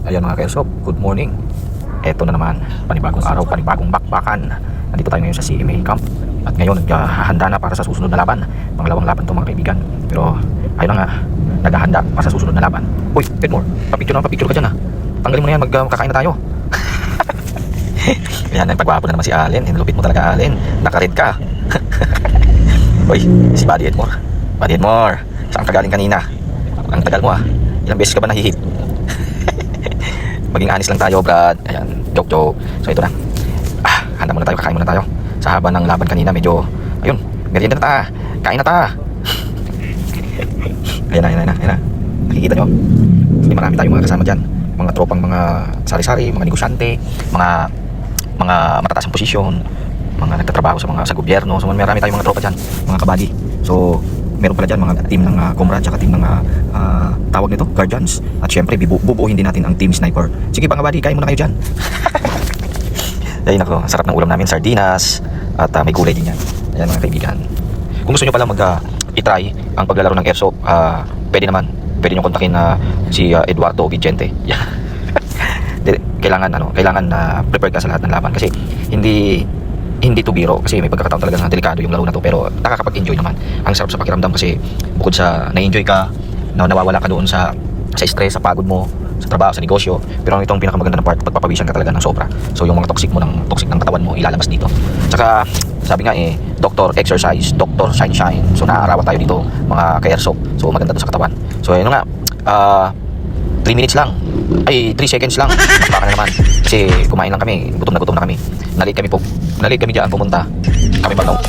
Ayan mga kaersop, good morning. Eto na naman, panibagong araw, panibagong bakbakan. Nandito tayo ngayon sa CMA camp. At ngayon, naghahanda na para sa susunod na laban. Pangalawang laban to mga kaibigan. Pero ayun na nga, naghahanda para sa susunod na laban. Uy, Edmore, papicture ka dyan ha. Tanggalin mo na yan, magkakain na tayo. Ayan, nagpagwapo na naman si Allen. Hinulupit mo talaga, Allen. Nakared ka. Uy, si Buddy Edmore. Buddy Edmore, saan ka galing kanina? Ang tagal mo ah. Ilang beses ka ba nahihip? Maging honest lang tayo, Brad. Ayan, joke. So ito na. Handa muna tayo, kakain muna tayo. Sa haba ng laban kanina, medyo, ayun, merienda na ta. Kain na ta. Ayan na. Nakikita nyo. Hindi marami tayong mga kasama dyan. Mga tropang mga sari-sari, mga negosyante, mga matataas ang posisyon, mga nagtatrabaho sa gobyerno. So marami tayong mga tropa dyan, mga kabady. So meron pala dyan mga team ng Comrade tsaka team ng tawag nito, Guardians. At syempre bubuuhin din natin ang team Sniper. Sige mga kabady, kain muna kayo dyan. Ayun ako, sarap ng ulam namin, sardinas at may gulay din yan. Ayan mga kaibigan. Kung gusto nyo pala i-try ang paglalaro ng airsoft, pwede nyo kontakin si Eduardo Vicente. Kailangan na prepare ka sa lahat ng laban kasi hindi to biro, kasi may pagkakataon talaga na delikado yung laro na to, pero nakakapag-enjoy naman. Ang sarap sa pakiramdam kasi bukod sa na-enjoy ka, nawawala ka doon sa stress, sa pagod mo sa trabaho, sa negosyo, pero itong pinakamaganda na part, pagpapawisan ka talaga ng sobra. So yung mga toxic ng katawan mo ilalabas dito. Tsaka sabi nga doctor exercise, doctor shine. So naaarawan tayo dito mga ka-airsoft. So maganda to sa katawan. So ayun nga, 3 minutes lang. 3 seconds lang. Baka na naman. Kasi kumain lang kami. Gutom na kami. Nalit kami dyan pumunta. Kami pag